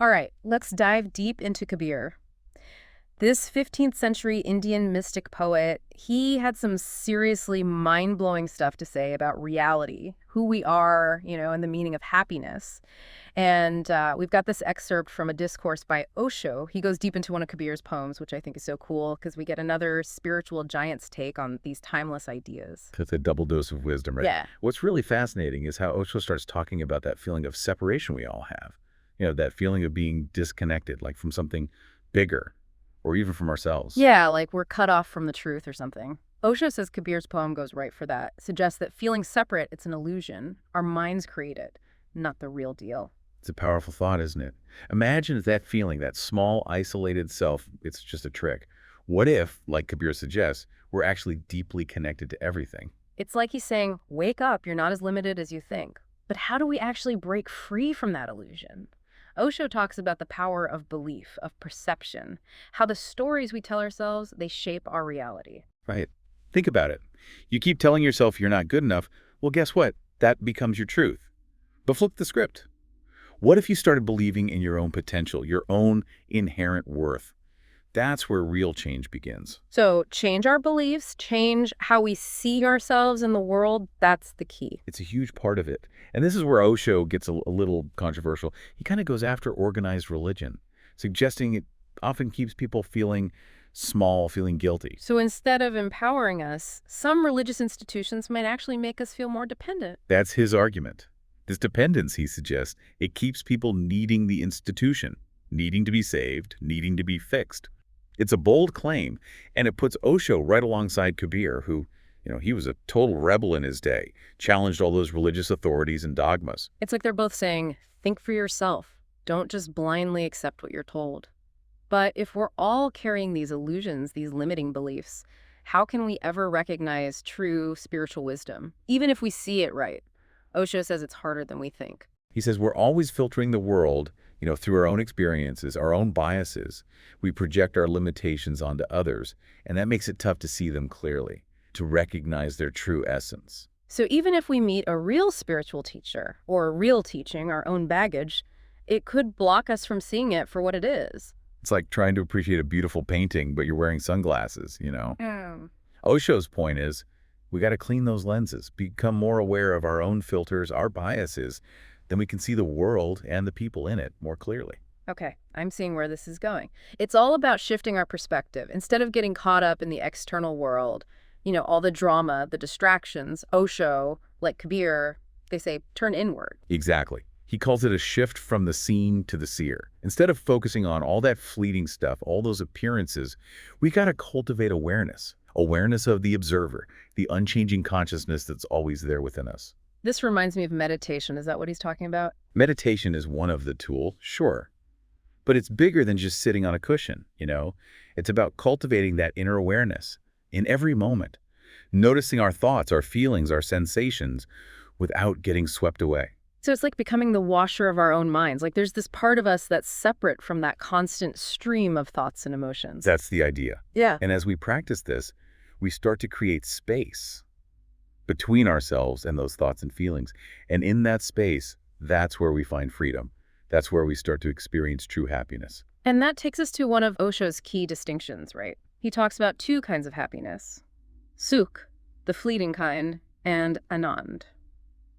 All right, let's dive deep into Kabir. This 15th century Indian mystic poet, he had some seriously mind-blowing stuff to say about reality, who we are, and the meaning of happiness. And we've got this excerpt from a discourse by Osho. He goes deep into one of Kabir's poems, which I think is so cool because we get another spiritual giant's take on these timeless ideas. It's a double dose of wisdom, right? Yeah. What's really fascinating is how Osho starts talking about that feeling of separation we all have. That feeling of being disconnected, like from something bigger or even from ourselves. Yeah, like we're cut off from the truth or something. Osho says Kabir's poem goes right for that, suggests that feeling separate, it's an illusion. Our minds create it, not the real deal. It's a powerful thought, isn't it? Imagine that feeling, that small, isolated self, it's just a trick. What if, like Kabir suggests, we're actually deeply connected to everything? It's like he's saying, wake up, you're not as limited as you think. But how do we actually break free from that illusion? Osho talks about the power of belief, of perception, how the stories we tell ourselves, they shape our reality. Right. Think about it. You keep telling yourself you're not good enough, well, guess what? That becomes your truth. But flip the script. What if you started believing in your own potential, your own inherent worth? That's where real change begins. So change our beliefs, change how we see ourselves in the world, that's the key. It's a huge part of it. And this is where Osho gets a little controversial. He kind of goes after organized religion, suggesting it often keeps people feeling small, feeling guilty. So instead of empowering us, some religious institutions might actually make us feel more dependent. That's his argument. This dependence, he suggests, it keeps people needing the institution, needing to be saved, needing to be fixed. It's a bold claim, and it puts Osho right alongside Kabir, who, he was a total rebel in his day, challenged all those religious authorities and dogmas. It's like they're both saying, think for yourself. Don't just blindly accept what you're told. But if we're all carrying these illusions, these limiting beliefs, how can we ever recognize true spiritual wisdom, even if we see it right? Osho says it's harder than we think. He says we're always filtering the world, through our own experiences, our own biases. We project our limitations onto others, and that makes it tough to see them clearly, to recognize their true essence. So even if we meet a real spiritual teacher or a real teaching, our own baggage, it could block us from seeing it for what it is. It's like trying to appreciate a beautiful painting, but you're wearing sunglasses, Osho's point is, we got to clean those lenses, become more aware of our own filters, our biases, then we can see the world and the people in it more clearly. Okay, I'm seeing where this is going. It's all about shifting our perspective. Instead of getting caught up in the external world, all the drama, the distractions, Osho, like Kabir, they say, turn inward. Exactly. He calls it a shift from the seen to the seer. Instead of focusing on all that fleeting stuff, all those appearances, we got to cultivate awareness. Awareness of the observer, the unchanging consciousness that's always there within us. This reminds me of meditation. Is that what he's talking about? Meditation is one of the tools, sure. But it's bigger than just sitting on a cushion, It's about cultivating that inner awareness in every moment, noticing our thoughts, our feelings, our sensations without getting swept away. So it's like becoming the washer of our own minds. Like there's this part of us that's separate from that constant stream of thoughts and emotions. That's the idea. Yeah. And as we practice this, we start to create space between ourselves and those thoughts and feelings. And in that space, that's where we find freedom. That's where we start to experience true happiness. And that takes us to one of Osho's key distinctions, right? He talks about two kinds of happiness. Sukh, the fleeting kind, and Anand,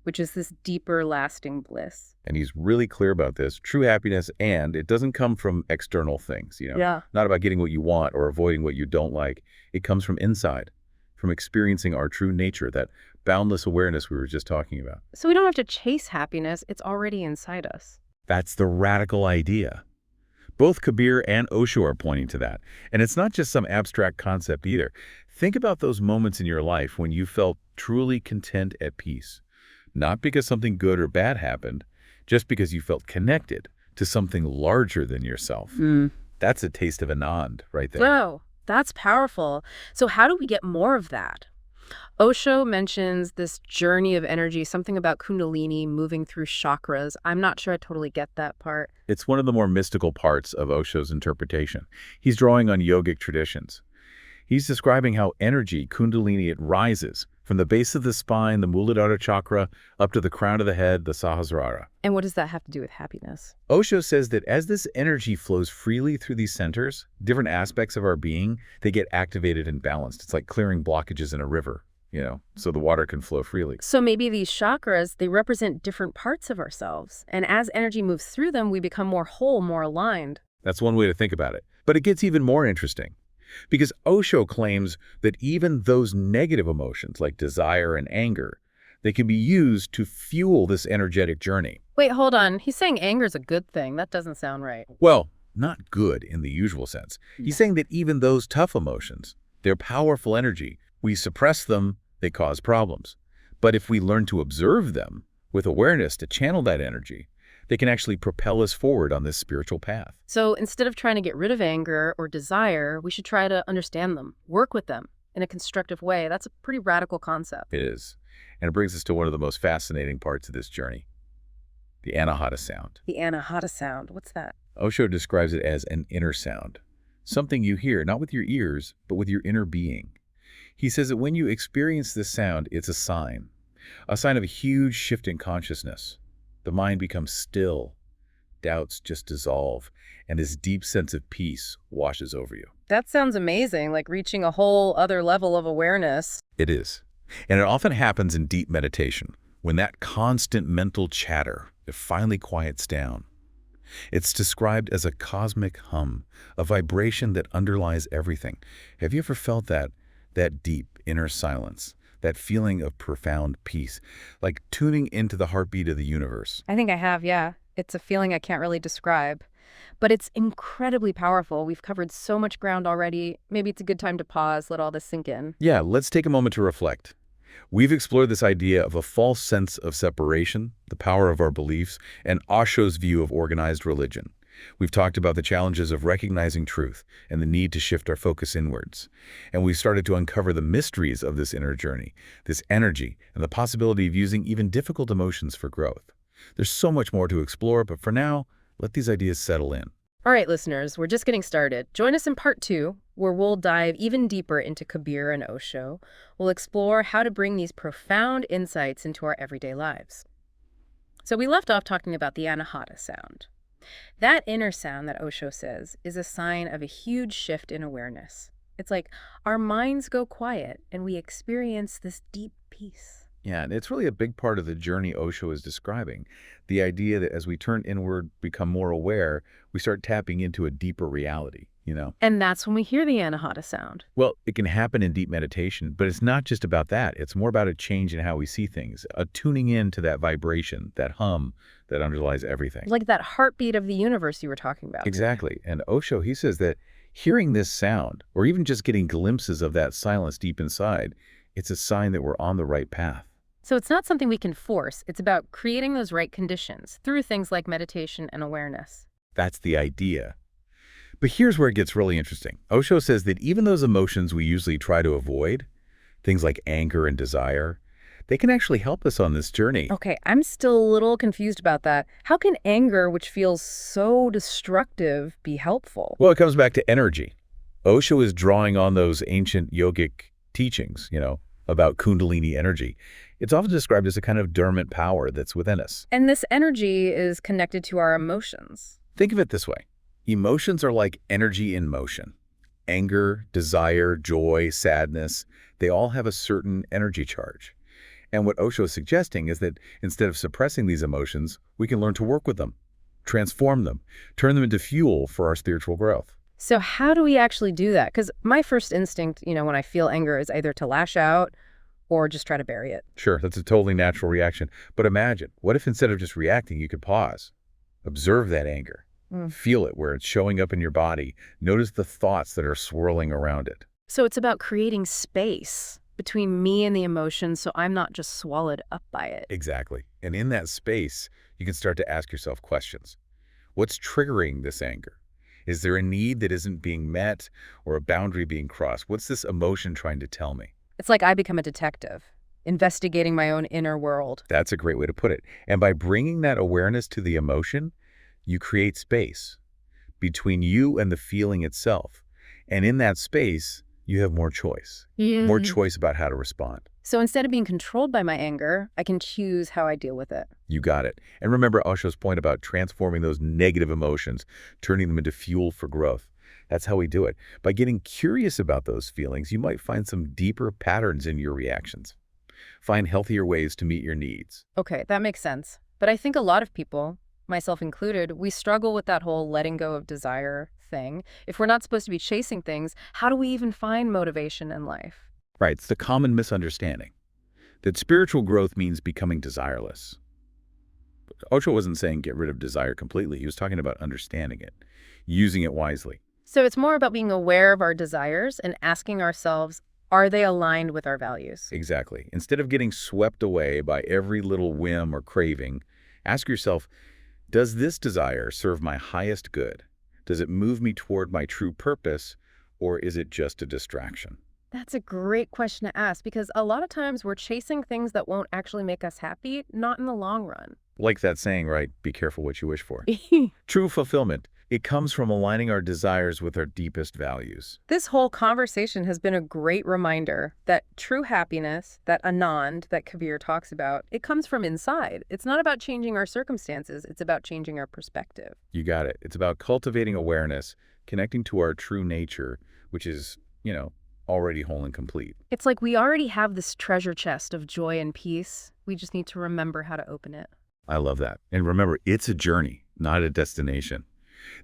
which is this deeper, lasting bliss. And he's really clear about this. True happiness, and it doesn't come from external things, Yeah. Not about getting what you want or avoiding what you don't like. It comes from inside, from experiencing our true nature, that boundless awareness we were just talking about. So we don't have to chase happiness. It's already inside us. That's the radical idea. Both Kabir and Osho are pointing to that. And it's not just some abstract concept either. Think about those moments in your life when you felt truly content at peace. Not because something good or bad happened, just because you felt connected to something larger than yourself. That's a taste of Anand right there. Whoa, that's powerful. So how do we get more of that? Osho mentions this journey of energy, something about Kundalini moving through chakras. I'm not sure I totally get that part. It's one of the more mystical parts of Osho's interpretation. He's drawing on yogic traditions. He's describing how energy, kundalini, it rises from the base of the spine, the Muladhara chakra, up to the crown of the head, the Sahasrara. And what does that have to do with happiness? Osho says that as this energy flows freely through these centers, different aspects of our being, they get activated and balanced. It's like clearing blockages in a river, so the water can flow freely. So maybe these chakras, they represent different parts of ourselves. And as energy moves through them, we become more whole, more aligned. That's one way to think about it. But it gets even more interesting, because Osho claims that even those negative emotions like desire and anger, they can be used to fuel this energetic journey. Wait, hold on. He's saying anger's a good thing. That doesn't sound right. Well, not good in the usual sense. He's saying that even those tough emotions, they're powerful energy. We suppress them, they cause problems. But if we learn to observe them with awareness to channel that energy, they can actually propel us forward on this spiritual path. So instead of trying to get rid of anger or desire, we should try to understand them, work with them in a constructive way. That's a pretty radical concept. It is. And it brings us to one of the most fascinating parts of this journey, the anahata sound. The anahata sound, what's that? Osho describes it as an inner sound, something you hear not with your ears, but with your inner being. He says that when you experience this sound, it's a sign of a huge shift in consciousness. The mind becomes still, doubts just dissolve, and this deep sense of peace washes over you. That sounds amazing, like reaching a whole other level of awareness. It is. And it often happens in deep meditation, when that constant mental chatter, it finally quiets down. It's described as a cosmic hum, a vibration that underlies everything. Have you ever felt that deep inner silence? That feeling of profound peace, like tuning into the heartbeat of the universe. I think I have, yeah. It's a feeling I can't really describe. But it's incredibly powerful. We've covered so much ground already. Maybe it's a good time to pause, let all this sink in. Yeah, let's take a moment to reflect. We've explored this idea of a false sense of separation, the power of our beliefs, and Osho's view of organized religion. We've talked about the challenges of recognizing truth and the need to shift our focus inwards. And we've started to uncover the mysteries of this inner journey, this energy, and the possibility of using even difficult emotions for growth. There's so much more to explore, but for now, let these ideas settle in. All right, listeners, we're just getting started. Join us in part 2, where we'll dive even deeper into Kabir and Osho. We'll explore how to bring these profound insights into our everyday lives. So we left off talking about the anahata sound. That inner sound that Osho says is a sign of a huge shift in awareness. It's like our minds go quiet and we experience this deep peace. Yeah, and it's really a big part of the journey Osho is describing. The idea that as we turn inward, become more aware, we start tapping into a deeper reality, And that's when we hear the anahata sound. Well, it can happen in deep meditation, but it's not just about that. It's more about a change in how we see things, a tuning in to that vibration, that hum that underlies everything. Like that heartbeat of the universe you were talking about. Exactly. And Osho, he says that hearing this sound, or even just getting glimpses of that silence deep inside, it's a sign that we're on the right path. So it's not something we can force. It's about creating those right conditions through things like meditation and awareness. That's the idea. But here's where it gets really interesting. Osho says that even those emotions we usually try to avoid, things like anger and desire, they can actually help us on this journey. Okay, I'm still a little confused about that. How can anger, which feels so destructive, be helpful? Well, it comes back to energy. Osho is drawing on those ancient yogic teachings, about kundalini energy. It's often described as a kind of dormant power that's within us. And this energy is connected to our emotions. Think of it this way. Emotions are like energy in motion. Anger, desire, joy, sadness, they all have a certain energy charge. And what Osho is suggesting is that instead of suppressing these emotions, we can learn to work with them, transform them, turn them into fuel for our spiritual growth. So how do we actually do that? Because my first instinct, when I feel anger is either to lash out or just try to bury it. Sure, that's a totally natural reaction. But imagine, what if instead of just reacting, you could pause, observe that anger, feel it where it's showing up in your body, notice the thoughts that are swirling around it. So it's about creating space between me and the emotion so I'm not just swallowed up by it. Exactly. And in that space, you can start to ask yourself questions. What's triggering this anger? Is there a need that isn't being met or a boundary being crossed? What's this emotion trying to tell me? It's like I become a detective, investigating my own inner world. That's a great way to put it. And by bringing that awareness to the emotion, you create space between you and the feeling itself. And in that space, You have more choice. More Yeah. choice about how to respond. So instead of being controlled by my anger, I can choose how I deal with it. You got it. And remember Osho's point about transforming those negative emotions, turning them into fuel for growth. That's how we do it. By getting curious about those feelings, you might find some deeper patterns in your reactions. Find healthier ways to meet your needs. Okay, that makes sense. But I think a lot of people, myself included, we struggle with that whole letting go of desire thing. If we're not supposed to be chasing things, how do we even find motivation in life? Right, it's the common misunderstanding that spiritual growth means becoming desireless. Osho wasn't saying get rid of desire completely. He was talking about understanding it, using it wisely. So it's more about being aware of our desires and asking ourselves, are they aligned with our values? Exactly. Instead of getting swept away by every little whim or craving, ask yourself, does this desire serve my highest good? Does it move me toward my true purpose, or is it just a distraction? That's a great question to ask because a lot of times we're chasing things that won't actually make us happy, not in the long run. Like that saying, right? Be careful what you wish for. True fulfillment, it comes from aligning our desires with our deepest values. This whole conversation has been a great reminder that true happiness, that anand that Kabir talks about, it comes from inside. It's not about changing our circumstances, it's about changing our perspective. You got it. It's about cultivating awareness, connecting to our true nature, which is, already whole and complete. It's like we already have this treasure chest of joy and peace. We just need to remember how to open it. I love that. And remember, it's a journey, not a destination.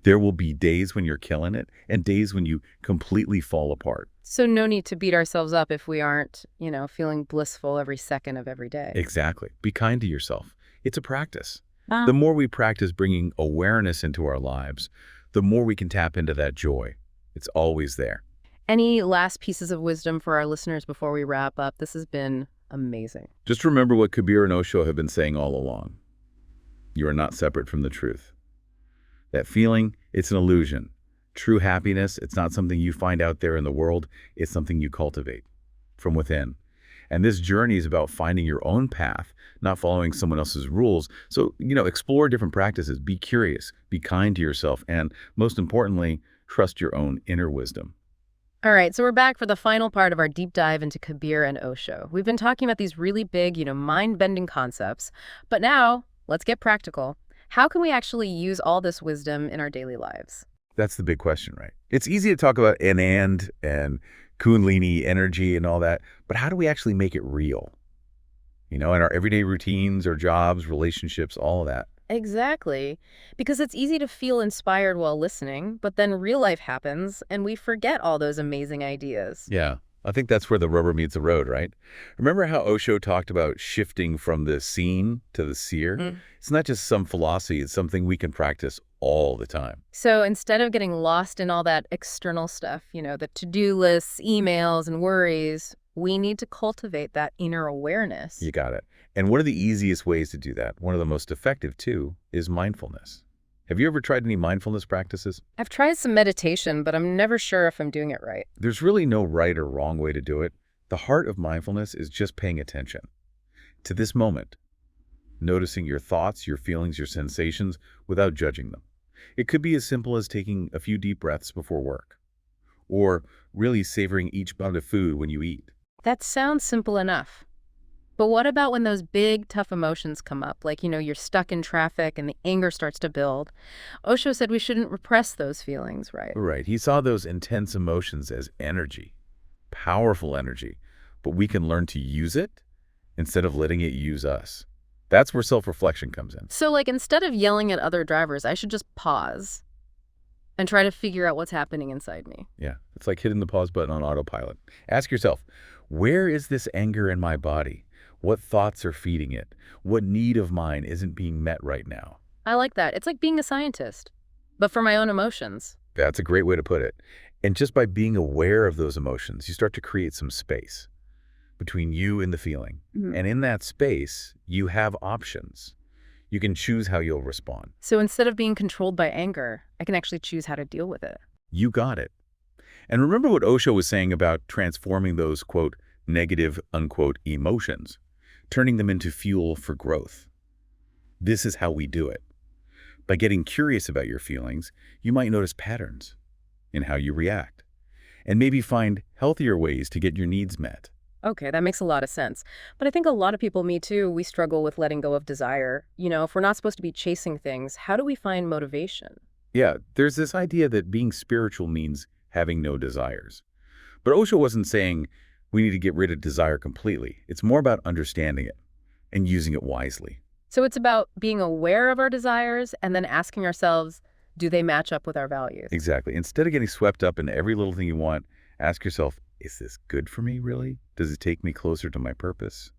There will be days when you're killing it and days when you completely fall apart. So no need to beat ourselves up if we aren't, feeling blissful every second of every day. Exactly. Be kind to yourself. It's a practice. Ah. The more we practice bringing awareness into our lives, the more we can tap into that joy. It's always there. Any last pieces of wisdom for our listeners before we wrap up? This has been amazing. Just remember what Kabir and Osho have been saying all along. You are not separate from the truth. That feeling, it's an illusion. True happiness, it's not something you find out there in the world. It's something you cultivate from within. And this journey is about finding your own path, not following someone else's rules. So, explore different practices. Be curious. Be kind to yourself. And most importantly, trust your own inner wisdom. All right, so we're back for the final part of our deep dive into Kabir and Osho. We've been talking about these really big, mind-bending concepts. But now, let's get practical. How can we actually use all this wisdom in our daily lives? That's the big question, right? It's easy to talk about and kundalini energy and all that, but how do we actually make it real? In our everyday routines, our jobs, relationships, all of that. Exactly. Because it's easy to feel inspired while listening, but then real life happens and we forget all those amazing ideas. Yeah, I think that's where the rubber meets the road, right? Remember how Osho talked about shifting from the seen to the seer? It's not just some philosophy, it's something we can practice all the time. So instead of getting lost in all that external stuff, the to-do lists, emails, and worries, we need to cultivate that inner awareness. You got it. And one of the easiest ways to do that, one of the most effective too, is mindfulness. Have you ever tried any mindfulness practices? I've tried some meditation, but I'm never sure if I'm doing it right. There's really no right or wrong way to do it. The heart of mindfulness is just paying attention to this moment, noticing your thoughts, your feelings, your sensations without judging them. It could be as simple as taking a few deep breaths before work, or really savoring each bite of food when you eat. That sounds simple enough. But what about when those big, tough emotions come up? Like, you're stuck in traffic and the anger starts to build. Osho said we shouldn't repress those feelings, right? Right. He saw those intense emotions as energy, powerful energy, but we can learn to use it instead of letting it use us. That's where self-reflection comes in. So, instead of yelling at other drivers, I should just pause and try to figure out what's happening inside me. Yeah, it's like hitting the pause button on autopilot. Ask yourself, where is this anger in my body? What thoughts are feeding it? What need of mine isn't being met right now? I like that. It's like being a scientist, but for my own emotions. That's a great way to put it. And just by being aware of those emotions, you start to create some space between you and the feeling. And in that space, you have options. You can choose how you'll respond. So instead of being controlled by anger, I can actually choose how to deal with it. You got it. And remember what Osho was saying about transforming those, quote, negative, unquote, emotions, turning them into fuel for growth. This is how we do it. By getting curious about your feelings, you might notice patterns in how you react. and maybe find healthier ways to get your needs met. Okay, that makes a lot of sense. But I think a lot of people, me too, we struggle with letting go of desire. If we're not supposed to be chasing things, how do we find motivation? Yeah, there's this idea that being spiritual means having no desires. But Osho wasn't saying we need to get rid of desire completely. It's more about understanding it and using it wisely. So it's about being aware of our desires and then asking ourselves, do they match up with our values? Exactly. Instead of getting swept up in every little thing you want, ask yourself, is this good for me, really? Does it take me closer to my purpose?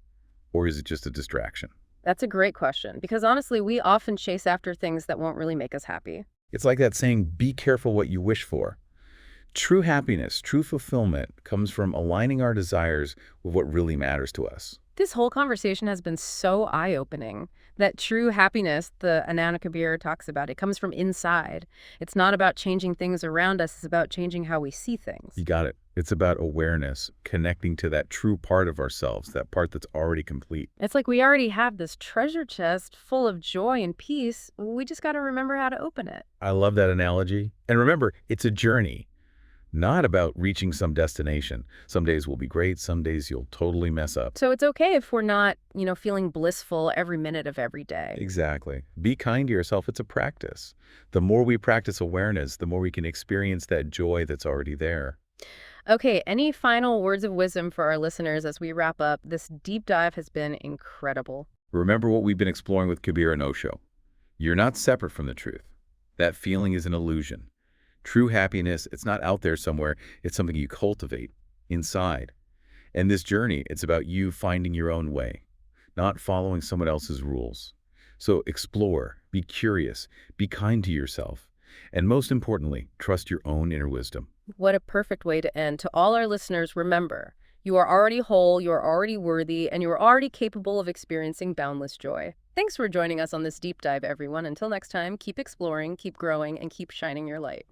Or is it just a distraction? That's a great question, because honestly, we often chase after things that won't really make us happy. It's like that saying, be careful what you wish for. True happiness, true fulfillment comes from aligning our desires with what really matters to us. This whole conversation has been so eye-opening that true happiness, the Kabir talks about, it comes from inside. It's not about changing things around us, it's about changing how we see things. You got it. It's about awareness, connecting to that true part of ourselves, that part that's already complete. It's like we already have this treasure chest full of joy and peace. We just got to remember how to open it. I love that analogy. And remember, it's a journey, not about reaching some destination. Some days will be great, some days you'll totally mess up. So it's okay if we're not, feeling blissful every minute of every day. Exactly. Be kind to yourself. It's a practice. The more we practice awareness, the more we can experience that joy that's already there. Okay, any final words of wisdom for our listeners as we wrap up? This deep dive has been incredible. Remember what we've been exploring with Kabir and Osho. You're not separate from the truth. That feeling is an illusion. True happiness, it's not out there somewhere. It's something you cultivate inside. And this journey, it's about you finding your own way, not following someone else's rules. So explore, be curious, be kind to yourself, and most importantly, trust your own inner wisdom. What a perfect way to end. To all our listeners, remember, you are already whole, you are already worthy, and you are already capable of experiencing boundless joy. Thanks for joining us on this deep dive, everyone. Until next time, keep exploring, keep growing, and keep shining your light.